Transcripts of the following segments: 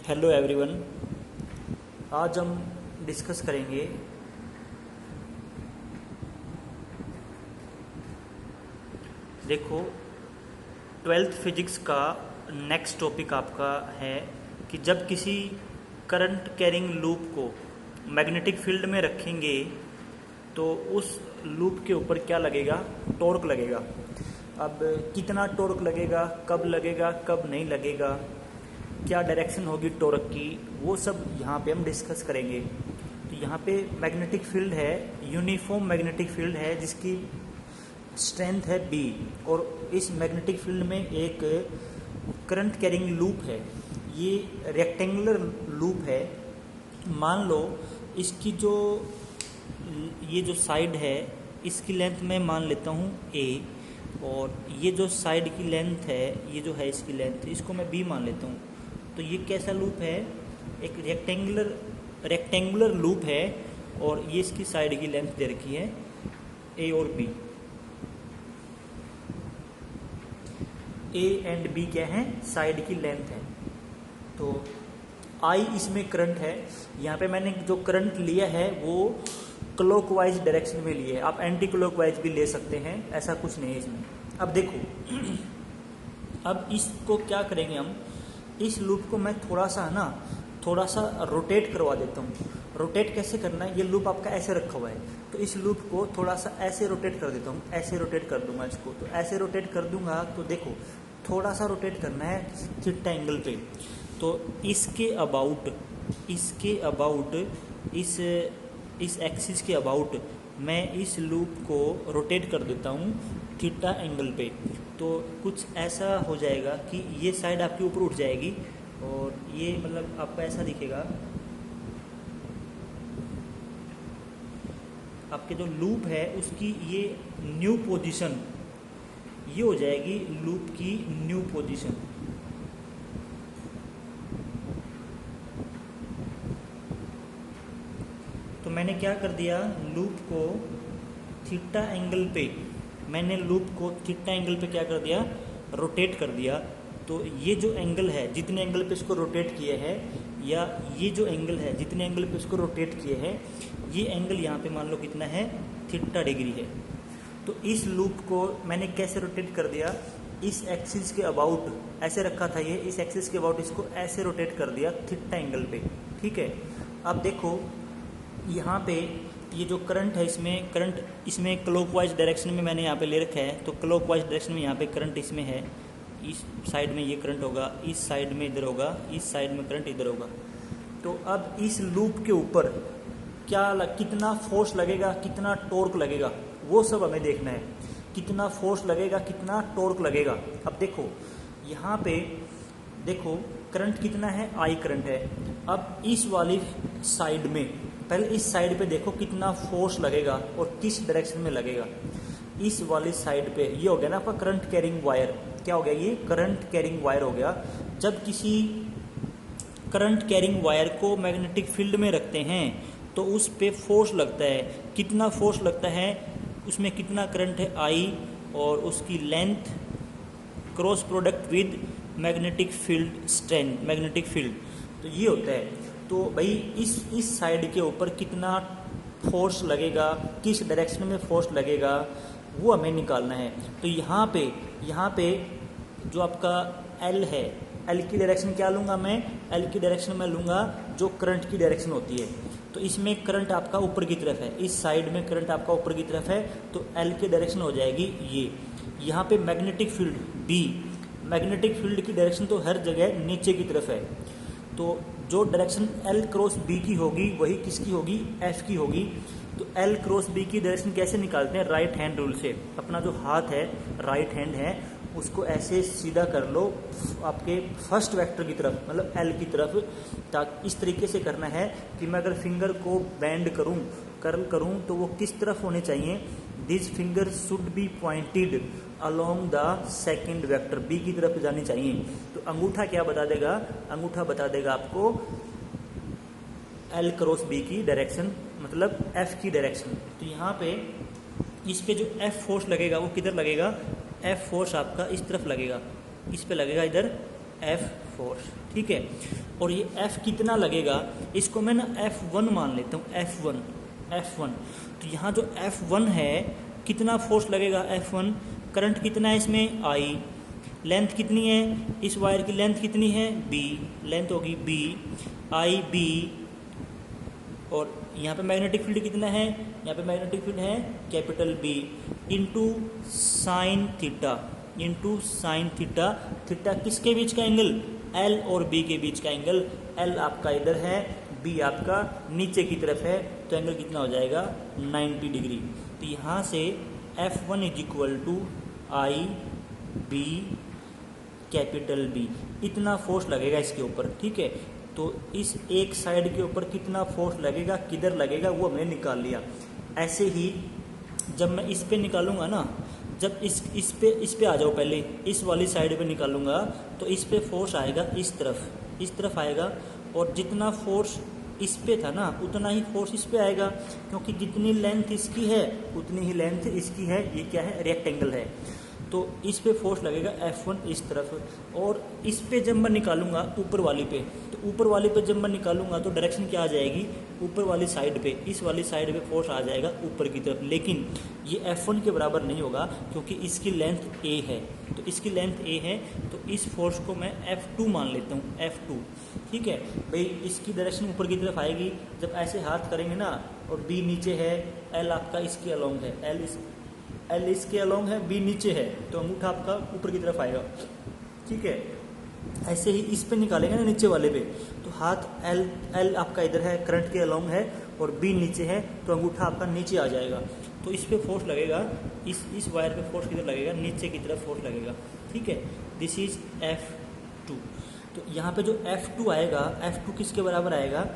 Hello everyone. आज हम discuss करेंगे देखो 12th फिजिक्स का नेक्स्ट टॉपिक आपका है कि जब किसी करंट कैरिंग लूप को मैग्नेटिक फील्ड में रखेंगे तो उस लूप के ऊपर क्या लगेगा, टॉर्क लगेगा। अब कितना टॉर्क लगेगा, कब नहीं लगेगा, क्या डायरेक्शन होगी टॉर्क की, वो सब यहाँ पे हम डिस्कस करेंगे। तो यहाँ पे मैग्नेटिक फील्ड है, यूनिफॉर्म मैग्नेटिक फील्ड है जिसकी स्ट्रेंथ है B, और इस मैग्नेटिक फील्ड में एक करंट कैरिंग लूप है। ये रेक्टेंगुलर लूप है। मान लो इसकी ये जो साइड है इसकी लेंथ मैं मान लेता हूँ A, और ये जो साइड की लेंथ है, ये जो है इसकी लेंथ, इसको मैं B मान लेता हूँ। तो ये कैसा लूप है, एक रेक्टेंगुलर लूप है, और ये इसकी साइड की लेंथ दे रखी है A और B। A एंड B क्या है, साइड की लेंथ है। तो I इसमें करंट है। यहाँ पे मैंने जो करंट लिया है वो क्लॉकवाइज डायरेक्शन में लिए, आप एंटी क्लॉकवाइज भी ले सकते हैं, ऐसा कुछ नहीं है इसमें। अब देखो, अब इसको क्या करेंगे हम, इस लूप को मैं थोड़ा सा रोटेट करवा देता हूँ। रोटेट कैसे करना है, ये लूप आपका ऐसे रखा हुआ है, तो इस लूप को थोड़ा सा ऐसे रोटेट कर देता हूँ, ऐसे रोटेट कर दूंगा इसको। तो ऐसे रोटेट कर दूंगा तो देखो थोड़ा सा रोटेट करना है थीटा एंगल पे। तो इसके अबाउट इस एक्सिस के अबाउट मैं इस लूप को रोटेट कर देता हूँ थीटा एंगल पे। तो कुछ ऐसा हो जाएगा कि ये साइड आपके ऊपर उठ जाएगी, और ये मतलब आपको ऐसा दिखेगा, आपके जो लूप है उसकी ये न्यू पोजीशन, ये हो जाएगी लूप की न्यू पोजीशन। तो मैंने क्या कर दिया, लूप को थीटा एंगल पे क्या कर दिया, रोटेट कर दिया। तो ये जो एंगल है, जितने एंगल पे इसको रोटेट किए हैं, या ये जो एंगल है जितने एंगल पे इसको रोटेट किए हैं, ये एंगल यहाँ पे मान लो कितना है, थीटा डिग्री है। तो इस लूप को मैंने कैसे रोटेट कर दिया, इस एक्सिस के अबाउट ऐसे रखा था ये, इस एक्सिस के अबाउट इसको ऐसे रोटेट कर दिया थीटा एंगल पे। ठीक है। अब देखो यहाँ पे ये जो करंट है, इसमें क्लॉकवाइज डायरेक्शन में मैंने यहाँ पे ले रखा है। तो क्लॉकवाइज डायरेक्शन में यहाँ पे करंट इसमें है, इस साइड में ये करंट होगा, इस साइड में इधर होगा, इस साइड में करंट इधर होगा। तो अब इस लूप के ऊपर कितना फोर्स लगेगा, कितना टॉर्क लगेगा, वो सब हमें देखना है। कितना फोर्स लगेगा, कितना टॉर्क लगेगा। अब देखो यहाँ पे देखो करंट कितना है, I करंट है। अब इस वाली साइड में, पहले इस साइड पे देखो कितना फोर्स लगेगा और किस डायरेक्शन में लगेगा। इस वाली साइड पे ये हो गया ना आपका करंट कैरिंग वायर। क्या हो गया, ये करंट कैरिंग वायर हो गया। जब किसी करंट कैरिंग वायर को मैग्नेटिक फील्ड में रखते हैं तो उस पे फोर्स लगता है। कितना फोर्स लगता है, उसमें कितना करंट है I, और उसकी length cross product with magnetic field strength, magnetic field. तो ये होता है। तो भाई इस साइड के ऊपर कितना फोर्स लगेगा, किस डायरेक्शन में फोर्स लगेगा, वो हमें निकालना है। तो यहाँ पे जो आपका L है, L की डायरेक्शन क्या लूँगा मैं, L की डायरेक्शन मैं लूँगा जो करंट की डायरेक्शन होती है। तो इसमें करंट आपका ऊपर की तरफ है, इस साइड में करंट आपका ऊपर की तरफ है, तो L की डायरेक्शन हो जाएगी ये। यहाँ पे magnetic field B, magnetic field की डायरेक्शन तो हर जगह नीचे की तरफ है। तो जो डायरेक्शन L क्रॉस B की होगी वही किसकी होगी, F की होगी। तो L क्रॉस B की डायरेक्शन कैसे निकालते हैं, राइट हैंड रूल से। अपना जो हाथ है, राइट हैंड है, उसको ऐसे सीधा कर लो आपके फर्स्ट वेक्टर की तरफ, मतलब L की तरफ। ताकि इस तरीके से करना है कि मैं अगर फिंगर को बेंड करूं, कर्ल करूं, तो वो किस तरफ होने चाहिए, this finger should be pointed along the second vector, B की तरफ जानी चाहिए। तो अंगूठा क्या बता देगा, अंगूठा बता देगा आपको L क्रॉस B की डायरेक्शन, मतलब F की डायरेक्शन। तो यहाँ पे इस पे जो F फोर्स लगेगा वो किधर लगेगा, F फोर्स आपका इस तरफ लगेगा, इस पे लगेगा इधर F फोर्स, ठीक है। और ये F कितना लगेगा, इसको मैं ना F1 मान लेता हूँ, F1। तो यहाँ जो F1 है, कितना फोर्स लगेगा F1, करंट कितना है इसमें I, लेंथ कितनी है, इस वायर की लेंथ कितनी है B, लेंथ होगी B, IB, और यहाँ पे मैग्नेटिक फील्ड कितना है, यहाँ पे मैग्नेटिक फील्ड है capital B into sine theta, theta किसके बीच का एंगल, L और B के बीच का एंगल, L आपका इधर है, B आपका नीचे की तरफ है, तो एंगल कितना हो जाएगा 90 डिग्री। तो यहाँ से F1 is equal to IB capital B, इतना फोर्स लगेगा इसके ऊपर, ठीक है। तो इस एक साइड के ऊपर कितना फोर्स लगेगा, किधर लगेगा, वो हमने निकाल लिया। ऐसे ही जब मैं इस पे निकालूंगा ना, जब इस पे आ जाओ, पहले इस वाली साइड पे निकालूंगा तो इस पे फोर्स आएगा इस तरफ आएगा, और जितना फोर्स इस पे था ना उतना ही फोर्स इस पे आएगा, क्योंकि जितनी लेंथ इसकी है उतनी ही लेंथ इसकी है। ये क्या है, रेक्टेंगल है, तो इस पे फोर्स लगेगा F1 इस तरफ। और इस पे जब मैं निकालूंगा ऊपर वाली पे, तो ऊपर वाली पे जब मैं निकालूंगा तो डायरेक्शन क्या आ जाएगी, ऊपर वाली साइड पे, इस वाली साइड पे फोर्स आ जाएगा ऊपर की तरफ। लेकिन ये F1 के बराबर नहीं होगा, क्योंकि इसकी लेंथ A है, तो इसकी लेंथ A है, तो इस फोर्स को मैं F2 मान लेता हूँ, F2, ठीक है भाई। इसकी डायरेक्शन ऊपर की तरफ आएगी, जब ऐसे हाथ करेंगे ना, और B नीचे है, L आपका इसके अलोंग है, L इसके अलोंग है, B नीचे है, तो अंगूठा आपका ऊपर की तरफ आएगा, ठीक है। ऐसे ही इस पे निकालेंगे ना नीचे वाले पे, तो हाथ L आपका इधर है, करंट के अलोंग है, और B नीचे है, तो अंगूठा आपका नीचे आ जाएगा। तो इस पे फोर्स लगेगा, इस वायर पे फोर्स किधर लगेगा, नीचे की तरफ फोर्स लगेगा, ठीक है। This is F2। तो यहाँ पे जो F2 आएगा, F2 किसके बराबर आएगा,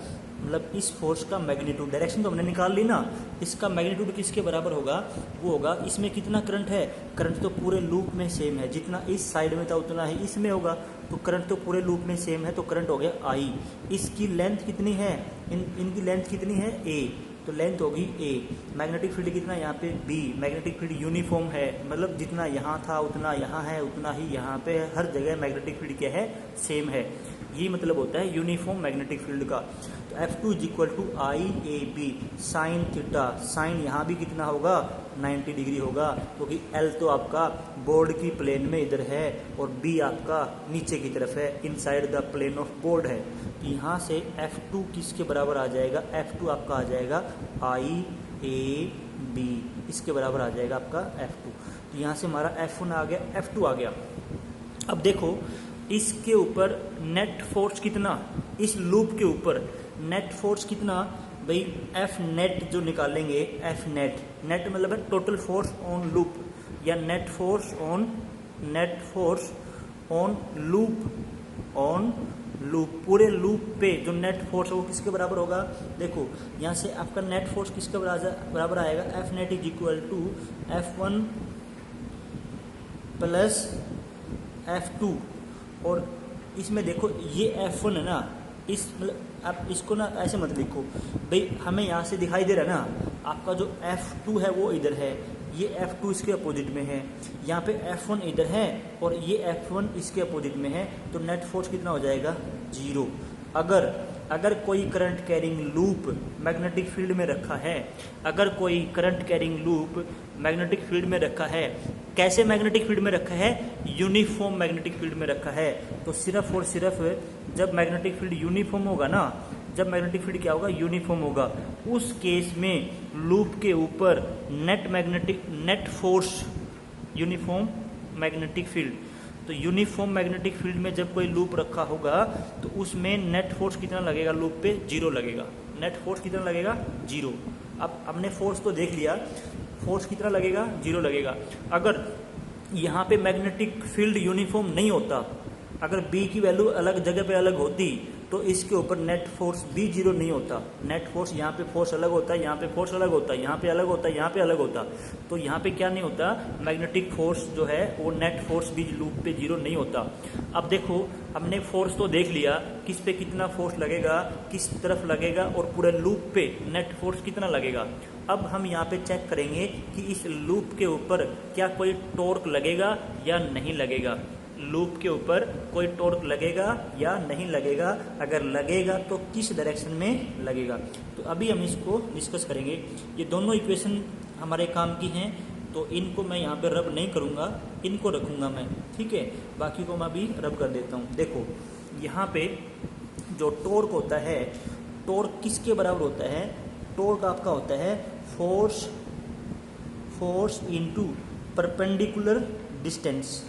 मतलब इस फोर्स का मैग्नीट्यूड, डायरेक्शन तो हमने निकाल ली ना, इसका मैग्नीट्यूड किसके बराबर होगा, वो होगा, इसमें कितना करंट है, करंट तो पूरे लूप में सेम है, जितना इस साइड में था उतना ही इसमें होगा, तो करंट तो पूरे लूप में सेम है, तो करंट हो गया I। इसकी लेंथ कितनी है, इनकी लेंथ कितनी है A, तो लेंथ होगी A। मैग्नेटिक फील्ड कितना यहाँ पे B, मैग्नेटिक फील्ड यूनिफॉर्म है, मतलब जितना यहाँ था उतना यहाँ है, उतना ही यहाँ पे है, हर जगह मैग्नेटिक फील्ड क्या है, सेम है। ये मतलब होता है यूनिफॉर्म मैग्नेटिक फील्ड का। तो F2 is equal to IAB sine theta, sine यहाँ भी कितना होगा 90 डिग्री होगा, क्योंकि L तो आपका बोर्ड की प्लेन में इधर है, और B आपका नीचे की तरफ है, inside the plane of board है। तो यहाँ से F2 किसके बराबर आ जाएगा, F2 आपका आ जाएगा IAB, इसके बराबर आ जाएगा आपका F2। तो यहाँ से हमारा F1 आ गया, F2 आ गया। अब देखो इसके ऊपर नेट फोर्स कितना, इस लूप के ऊपर नेट फोर्स कितना भाई, F नेट जो निकालेंगे, F नेट, नेट मतलब है टोटल फोर्स ऑन लूप, या नेट फोर्स ऑन लूप, पूरे लूप पे जो नेट फोर्स है वो किसके बराबर होगा। देखो यहाँ से आपका नेट फोर्स किसके बराबर आएगा, F net is equal to F1 plus F2। और इसमें देखो ये F1 है ना, इस मतलब आप इसको ना ऐसे मत लिखो भाई, हमें यहाँ से दिखाई दे रहा है ना, आपका जो F2 है वो इधर है, ये F2 इसके अपोजिट में है, यहाँ पे F1 इधर है, और ये F1 इसके अपोजिट में है, तो नेट फोर्स कितना हो जाएगा 0। अगर कोई current carrying loop magnetic field में रखा है, अगर कोई current carrying loop magnetic field में रखा है, कैसे मैग्नेटिक फील्ड में रखा है, यूनिफॉर्म मैग्नेटिक फील्ड में रखा है, तो सिर्फ और सिर्फ जब मैग्नेटिक फील्ड यूनिफॉर्म होगा ना, जब मैग्नेटिक फील्ड क्या होगा, यूनिफॉर्म होगा, उस केस में लूप के ऊपर net force, uniform magnetic field, तो यूनिफॉर्म मैग्नेटिक फील्ड में जब कोई लूप रखा होगा तो उसमें नेट फोर्स कितना लगेगा, लूप पे 0 लगेगा, नेट फोर्स कितना लगेगा 0। अब हमने फोर्स तो देख लिया, फोर्स कितना लगेगा 0 लगेगा। अगर यहाँ पे मैग्नेटिक फील्ड यूनिफॉर्म नहीं होता, अगर B की वैल्यू अलग जगह पे अलग होती, तो इसके ऊपर नेट फोर्स भी 0 नहीं होता, नेट फोर्स यहाँ पे फोर्स अलग होता है, यहाँ पे फोर्स अलग होता है, यहाँ पे अलग होता है, यहाँ पे अलग होता, तो यहाँ पे क्या नहीं होता, मैग्नेटिक फोर्स जो है वो नेट फोर्स भी लूप पे 0 नहीं होता। अब देखो हमने फोर्स तो देख लिया, किस पे कितना फोर्स लगेगा, किस तरफ लगेगा, और पूरे लूप पे नेट फोर्स कितना लगेगा। अब हम यहाँ पे चेक करेंगे कि इस लूप के ऊपर क्या कोई टॉर्क लगेगा या नहीं लगेगा। लूप के ऊपर कोई टॉर्क लगेगा या नहीं लगेगा, अगर लगेगा तो किस डायरेक्शन में लगेगा। तो अभी हम इसको डिस्कस करेंगे। ये दोनों इक्वेशन हमारे काम की हैं, तो इनको मैं यहाँ पे रब नहीं करूँगा, इनको रखूँगा मैं, ठीक है। बाकी को मैं अभी रब कर देता हूँ। देखो यहाँ पे जो टॉर्क होता है, टॉर्क किसके बराबर होता है? टॉर्क आपका होता है force into perpendicular distance,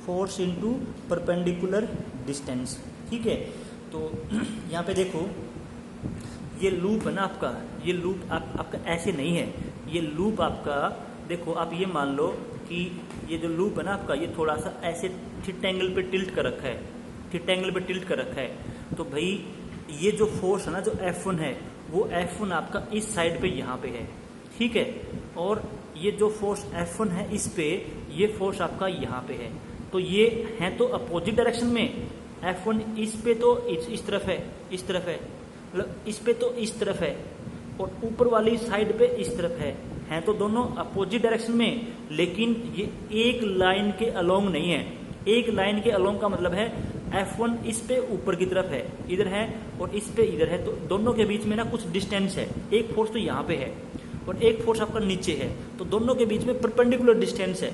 force into perpendicular distance, ठीक है। तो यहाँ पे देखो ये लूप है ना आपका, ये लूप आपका ऐसे नहीं है, ये लूप आपका देखो आप ये मान लो कि ये जो लूप है ना आपका, ये थोड़ा सा ऐसे थीटा एंगल पे टिल्ट कर रखा है, थीटा एंगल पे टिल्ट कर रखा है। तो भाई ये जो फोर्स है ना, जो F1 है, वो F1 आपका इस साइड पे यहाँ पे है, ठीक है। और ये जो फोर्स F1 है इस पे, ये फोर्स आपका यहाँ पे है। तो ये है तो अपोजिट डायरेक्शन में, F1 इस पे तो इस तरफ है, इस तरफ है, मतलब इस पे तो इस तरफ है, और ऊपर वाली साइड पे इस तरफ है तो दोनों अपोजिट डायरेक्शन में, लेकिन ये एक लाइन के अलोंग नहीं है। एक लाइन के अलोंग का मतलब है F1 इस पे ऊपर की तरफ है, इधर है, और इस पे इधर है, तो दोनों के बीच में ना कुछ डिस्टेंस है। एक फोर्स तो यहाँ पे है और एक फोर्स आपका नीचे है, तो दोनों के बीच में परपेंडिकुलर डिस्टेंस है।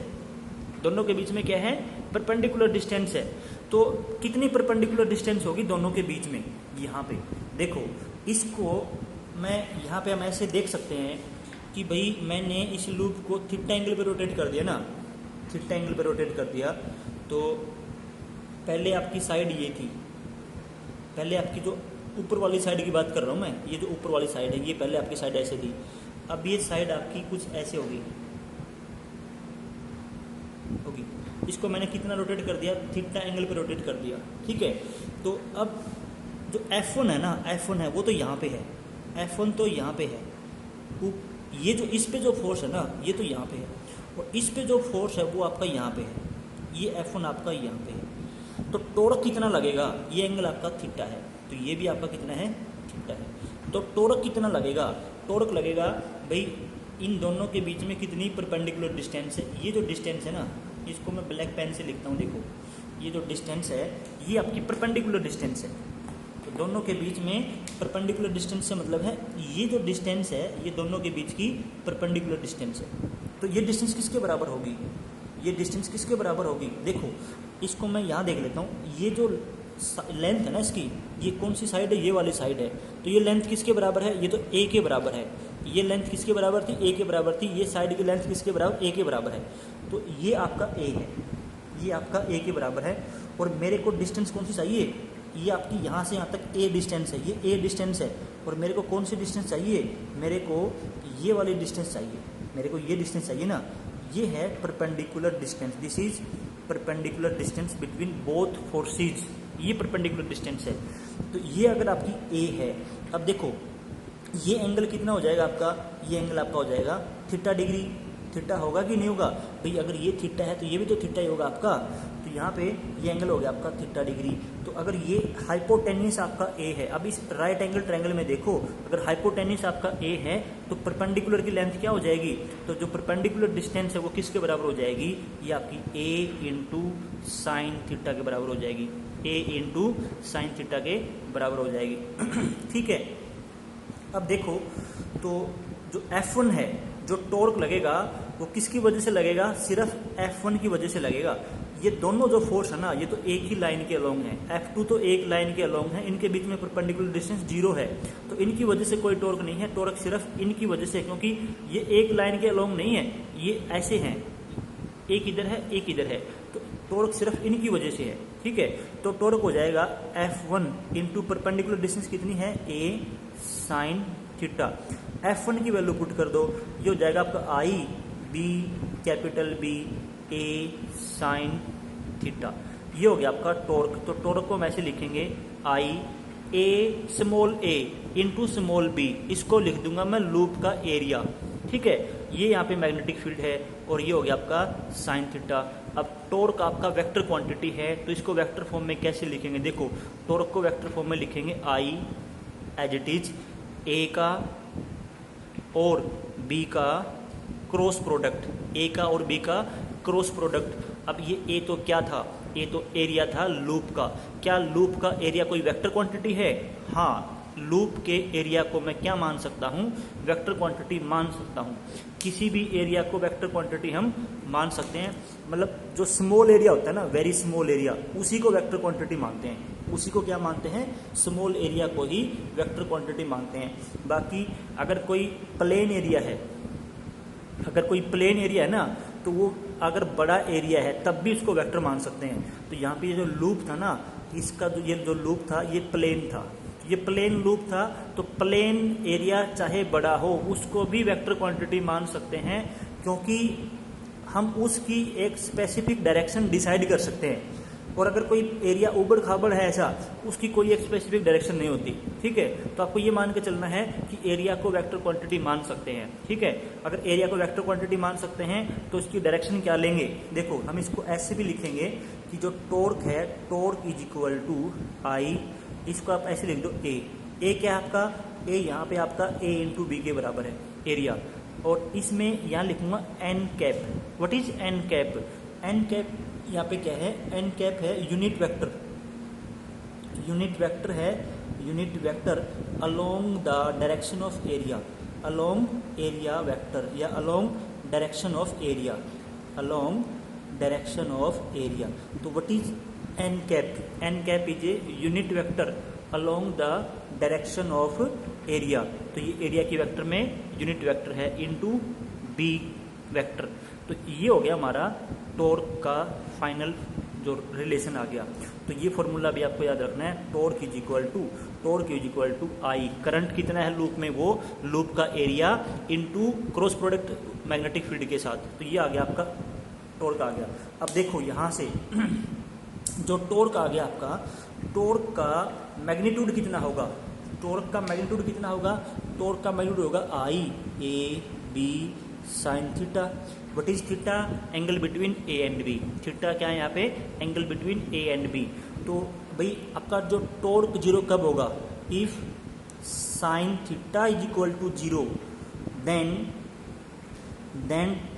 दोनों के बीच में क्या है? परपेंडिकुलर डिस्टेंस है। तो कितनी परपेंडिकुलर डिस्टेंस होगी दोनों के बीच में? यहाँ पे देखो, इसको मैं यहाँ पे हम ऐसे देख सकते हैं कि भाई मैंने इस लूप को थीटा एंगल पे रोटेट कर दिया ना, थीटा एंगल पे रोटेट कर दिया। तो पहले आपकी साइड ये थी, पहले आपकी जो ऊपर वाली साइड की बात कर रहा हूँ मैं, ये जो ऊपर वाली साइड है, ये पहले आपकी साइड ऐसे थी, अब ये साइड आपकी कुछ ऐसे होगी। इसको मैंने कितना रोटेट कर दिया? थीटा एंगल पे रोटेट कर दिया, ठीक है। तो अब जो F1 है ना, F1 है वो तो यहाँ पे है, F1 तो यहाँ पे है, ये जो इस पे जो फोर्स है ना, ये तो यहाँ पे है, और इस पे जो फोर्स है वो आपका यहाँ पे है, ये F1 आपका यहाँ पे है। तो टॉर्क कितना लगेगा? ये एंगल आपका थीटा है, तो ये भी आपका कितना है? थीटा है। तो टॉर्क कितना लगेगा? टॉर्क लगेगा भाई इन दोनों के बीच में कितनी परपेंडिकुलर डिस्टेंस है। ये जो डिस्टेंस है ना, इसको मैं ब्लैक पेन से लिखता हूँ, देखो ये जो डिस्टेंस है ये आपकी परपेंडिकुलर डिस्टेंस है। तो दोनों के बीच में परपेंडिकुलर डिस्टेंस से मतलब है ये जो डिस्टेंस है, ये दोनों के बीच की परपेंडिकुलर डिस्टेंस है। तो ये डिस्टेंस किसके बराबर होगी? ये डिस्टेंस किसके बराबर होगी? देखो इसको मैं यहाँ देख लेता हूँ, ये जो लेंथ है ना इसकी, ये कौन सी साइड है? ये वाली साइड है। तो ये लेंथ किसके बराबर है? ये तो A के बराबर है। ये लेंथ किसके बराबर थी? A के बराबर थी। ये साइड की लेंथ किसके बराबर? A के बराबर है। तो ये आपका A है, ये आपका A के बराबर है। और मेरे को डिस्टेंस कौन सी चाहिए? ये आपकी यहाँ से यहाँ तक A डिस्टेंस है, ये A डिस्टेंस है। और मेरे को कौन सी डिस्टेंस चाहिए? मेरे को ये वाली डिस्टेंस चाहिए, मेरे को ये डिस्टेंस चाहिए ना, ये है perpendicular distance. This is perpendicular distance between both forces, ये परपेंडिकुलर डिस्टेंस है। तो ये अगर आपकी A है, अब देखो ये एंगल कितना हो जाएगा आपका? ये एंगल आपका हो जाएगा थीटा डिग्री। थीटा होगा कि नहीं होगा भाई? अगर ये थीटा है तो ये भी तो थीटा ही होगा आपका। तो यहाँ पे ये एंगल हो गया आपका थीटा डिग्री। तो अगर ये हाइपोटेन्यूस आपका A है, अब इस राइट एंगल ट्रायंगल में देखो, अगर हाइपोटेन्यूस आपका A है तो परपेंडिकुलर की लेंथ क्या हो जाएगी? तो जो परपेंडिकुलर डिस्टेंस है वो किसके बराबर हो जाएगी? ये आपकी A इंटू साइन थीटा के बराबर हो जाएगी, A इंटू साइन थीटा के बराबर हो जाएगी। ठीक है। अब देखो तो जो F1 है, जो टॉर्क लगेगा वो किसकी वजह से लगेगा? सिर्फ F1 की वजह से लगेगा। ये दोनों जो फोर्स है ना, ये तो एक ही लाइन के अलोंग है। F2 तो एक लाइन के अलोंग है, इनके बीच में परपेंडिकुलर डिस्टेंस 0 है, तो इनकी वजह से कोई टॉर्क नहीं है। टॉर्क सिर्फ इनकी वजह से, क्योंकि ये एक लाइन के अलोंग नहीं है, ये ऐसे हैं, एक इधर है एक इधर है, तो टॉर्क सिर्फ इनकी वजह से है। ठीक है, तो टॉर्क हो जाएगा F1 इंटू परपेंडिकुलर डिस्टेंस कितनी है? A sine theta. F1 की वैल्यू पुट कर दो, ये हो जाएगा आपका I B capital B A sine theta. ये हो गया आपका टॉर्क। तो टॉर्क को हम ऐसे लिखेंगे I A small a into small b, इसको लिख दूंगा मैं लूप का एरिया। ठीक है, ये यहाँ पे मैग्नेटिक फील्ड है और ये हो गया आपका साइन थीटा। अब टॉर्क आपका वेक्टर क्वांटिटी है, तो इसको वेक्टर फॉर्म में कैसे लिखेंगे? देखो टॉर्क को वेक्टर फॉर्म में लिखेंगे I as it is A का और B का क्रॉस प्रोडक्ट, A का और B का क्रॉस प्रोडक्ट। अब ये A तो क्या था? ये तो एरिया था लूप का। क्या लूप का एरिया कोई वेक्टर क्वांटिटी है? हाँ, लूप के एरिया को मैं क्या मान सकता हूँ? वेक्टर क्वांटिटी मान सकता हूँ। किसी भी एरिया को वेक्टर क्वांटिटी हम मान सकते हैं। मतलब जो स्मॉल एरिया होता है ना, वेरी स्मॉल एरिया, उसी को वेक्टर क्वांटिटी मानते हैं। उसी को क्या मानते हैं? स्मॉल एरिया को ही वेक्टर क्वांटिटी मानते हैं। बाकी अगर कोई प्लेन एरिया है, अगर कोई प्लेन एरिया है ना, तो वो अगर बड़ा एरिया है तब भी उसको वेक्टर मान सकते हैं। तो यहाँ पे ये जो लूप था ना, इसका ये जो लूप था ये प्लेन था, ये प्लेन लूप था, तो प्लेन एरिया चाहे बड़ा हो उसको भी वेक्टर क्वांटिटी मान सकते हैं, क्योंकि हम उसकी एक स्पेसिफिक डायरेक्शन डिसाइड कर सकते हैं। और अगर कोई एरिया उबड़ खाबड़ है ऐसा, उसकी कोई एक स्पेसिफिक डायरेक्शन नहीं होती। ठीक है, तो आपको ये मान के चलना है कि एरिया को वेक्टर क्वांटिटी मान सकते हैं। ठीक है, अगर एरिया को वेक्टर क्वांटिटी मान सकते हैं तो उसकी डायरेक्शन क्या लेंगे? देखो, हम इसको ऐसे भी लिखेंगे कि जो टॉर्क है, टॉर्क इज इक्वल टू आई, इसको आप ऐसे लिख दो ए क्या है आपका? ए यहाँ पे आपका ए इंटू बी के बराबर है एरिया। और इसमें यहाँ लिखूंगा n cap. What is n cap? N cap यहाँ पे क्या है? एन कैप है यूनिट वेक्टर। यूनिट वेक्टर है, unit vector along the direction of area, along area vector या along direction of area, along direction of area. तो what is n cap? N cap is a unit vector along the direction of area. तो ये area की vector में unit vector है into B vector. तो ये हो गया हमारा टॉर्क का फाइनल जो रिलेशन आ गया। तो ये फॉर्मूला भी आपको याद रखना है, torque is equal to I. Current कितना है लूप में? वो लूप का area into cross product magnetic field के साथ। तो ये आ गया आपका टॉर्क आ गया। अब देखो यहाँ से जो टॉर्क आ गया आपका, टॉर्क का मैग्नीट्यूड कितना होगा? टॉर्क का मैग्नीट्यूड कितना होगा? टॉर्क का मैग्नीट्यूड होगा I A B sine theta. What is theta? Angle between A and B. Theta क्या है यहाँ पे? Angle between A and B. तो भाई आपका जो टॉर्क जीरो कब होगा? If sine theta is equal to zero, then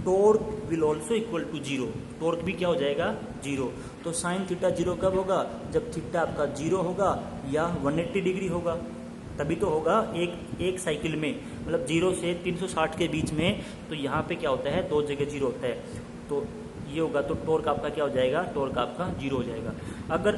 torque will also equal to zero. Torque भी क्या हो जाएगा? जीरो। तो साइन थीटा जीरो कब होगा? जब थीटा आपका जीरो होगा या 180 डिग्री होगा, तभी तो होगा एक साइकिल में, मतलब 0 से 360 के बीच में। तो यहाँ पे क्या होता है? दो जगह जीरो होता है। तो ये होगा तो टॉर्क आपका क्या हो जाएगा? टॉर्क आपका जीरो हो जाएगा। अगर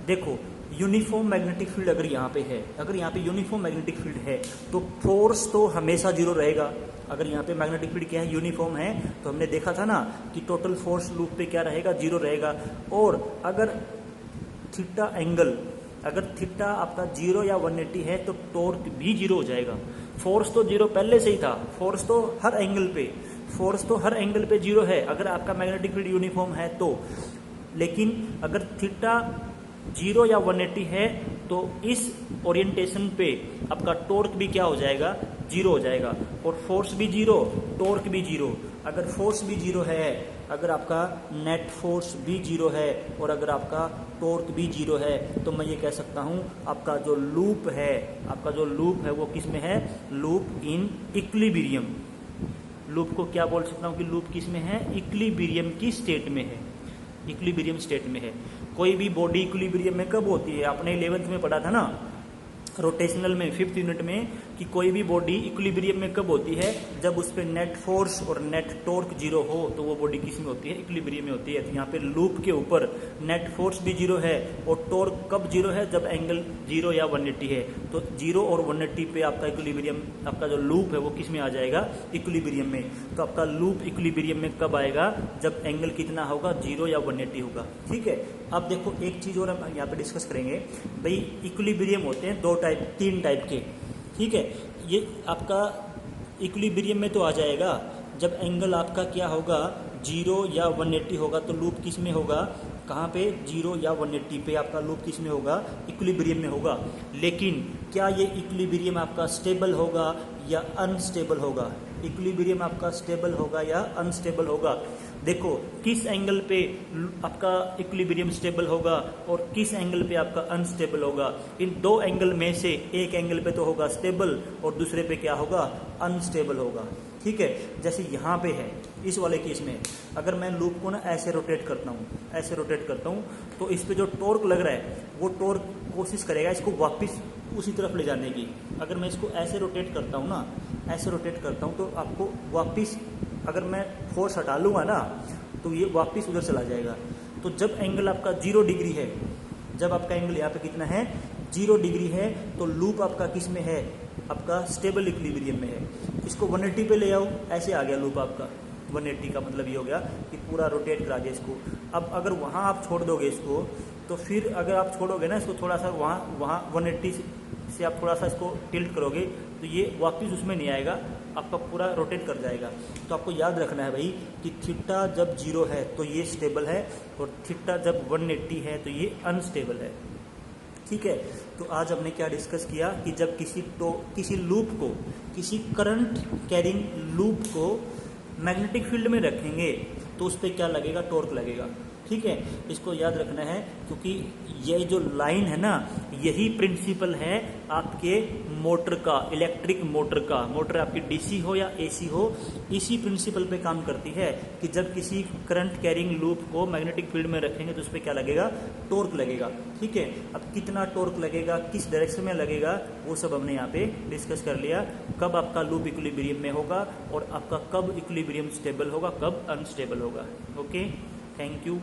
देखो यूनिफॉर्म मैग्नेटिक फील्ड अगर यहाँ पे है, अगर यहाँ पे यूनिफॉर्म मैग्नेटिक फील्ड है तो फोर्स तो हमेशा जीरो रहेगा। अगर यहाँ पे मैग्नेटिक फील्ड क्या है? यूनिफॉर्म है, तो हमने देखा था ना कि टोटल फोर्स लूप पे क्या रहेगा? जीरो रहेगा। और अगर थीटा एंगल, अगर थीटा आपका जीरो या 180 है तो टॉर्क भी जीरो हो जाएगा। फोर्स तो जीरो पहले से ही था, फोर्स तो हर एंगल पे जीरो है अगर आपका मैग्नेटिक फील्ड यूनिफॉर्म है तो। लेकिन अगर थीटा जीरो या 180 है तो इस ओरिएंटेशन पे आपका टॉर्क भी क्या हो जाएगा? जीरो हो जाएगा। और फोर्स भी जीरो, टॉर्क भी जीरो। अगर फोर्स भी जीरो है, अगर आपका नेट फोर्स भी जीरो है और अगर आपका टॉर्क भी जीरो है, तो मैं ये कह सकता हूँ आपका जो लूप है वो किस में है? Loop in equilibrium. लूप को क्या बोल सकता हूँ कि लूप किस में है? इक्विलिब्रियम की स्टेट में है, इक्विलिब्रियम स्टेट में है। कोई भी बॉडी इक्विलिब्रियम में कब होती है? आपने 11th में पढ़ा था ना रोटेशनल में 5th यूनिट में कि कोई भी बॉडी इक्विलिब्रियम में कब होती है? जब उस पर नेट फोर्स और नेट टॉर्क जीरो हो, तो वो बॉडी किस में होती है? इक्विलिब्रियम में होती है। तो यहाँ पे लूप के ऊपर नेट फोर्स भी जीरो है और टॉर्क कब जीरो है? जब एंगल जीरो या 180 है। तो जीरो और 180 पे आपका इक्विलिब्रियम, आपका जो लूप है वो किस में आ जाएगा? इक्विलिब्रियम में। तो आपका लूप इक्विलिब्रियम में कब आएगा? जब एंगल कितना होगा? जीरो या 180 होगा। ठीक है, अब देखो एक चीज और हम यहाँ पे डिस्कस करेंगे। भाई इक्विलिब्रियम होते हैं तीन टाइप के। ठीक है, ये आपका इक्विलिब्रियम में तो आ जाएगा जब एंगल आपका क्या होगा? जीरो या 180 होगा। तो लूप किस में होगा? कहाँ पे? जीरो या 180 पे आपका लूप किस में होगा? इक्विलिब्रियम में होगा। लेकिन क्या ये इक्विलिब्रियम आपका स्टेबल होगा या अनस्टेबल होगा? इक्विलिब्रियम आपका स्टेबल होगा या अनस्टेबल होगा? देखो किस एंगल पे आपका इक्विलिब्रियम स्टेबल होगा और किस एंगल पे आपका अनस्टेबल होगा। इन दो एंगल में से एक एंगल पे तो होगा स्टेबल और दूसरे पे क्या होगा? अनस्टेबल होगा। ठीक है। जैसे यहाँ पे है इस वाले केस में, अगर मैं लूप को ना ऐसे रोटेट करता हूँ, ऐसे रोटेट करता हूँ, तो इस पे जो टॉर्क लग रहा है वो टॉर्क कोशिश करेगा इसको वापस उसी तरफ ले जाने की। अगर मैं इसको ऐसे रोटेट करता हूँ ना, ऐसे रोटेट करता हूँ, तो आपको वापस, अगर मैं फोर्स हटा लूँगा ना तो ये वापस उधर चला जाएगा। तो जब एंगल आपका 0 डिग्री है, जब आपका एंगल यहाँ पे कितना है 0 डिग्री है, तो लूप आपका किस में है, आपका स्टेबल इक्विलिब्रियम में है। इसको 180 पे ले आओ, ऐसे आ गया लूप आपका। 180 का मतलब ये हो गया कि पूरा रोटेट करा दिया इसको। अब अगर वहाँ आप छोड़ दोगे इसको, तो फिर अगर आप छोड़ोगे ना इसको थोड़ा सा वहाँ 180 से आप थोड़ा सा इसको टिल्ट करोगे, तो ये वापस उसमें नहीं आएगा, आपका पूरा रोटेट कर जाएगा। तो आपको याद रखना है भाई कि थीटा जब 0 है तो ये स्टेबल है, और थीटा जब 180 है तो ये अनस्टेबल है। ठीक है। तो आज हमने क्या डिस्कस किया कि जब किसी लूप को, किसी करंट कैरिंग लूप को मैग्नेटिक फील्ड में रखेंगे तो उस पर क्या लगेगा, टॉर्क लगेगा। ठीक है, इसको याद रखना है, क्योंकि ये जो लाइन है ना, यही प्रिंसिपल है आपके मोटर का, इलेक्ट्रिक मोटर का। मोटर आपकी डीसी हो या एसी हो, इसी प्रिंसिपल पे काम करती है कि जब किसी करंट कैरिंग लूप को मैग्नेटिक फील्ड में रखेंगे तो उस पर क्या लगेगा, टॉर्क लगेगा। ठीक है। अब कितना टॉर्क लगेगा, किस डायरेक्शन में लगेगा, वो सब हमने यहाँ पे डिस्कस कर लिया। कब आपका लूप इक्विलिब्रियम में होगा और आपका कब इक्विलिब्रियम स्टेबल होगा, कब अनस्टेबल होगा। Okay, thank you.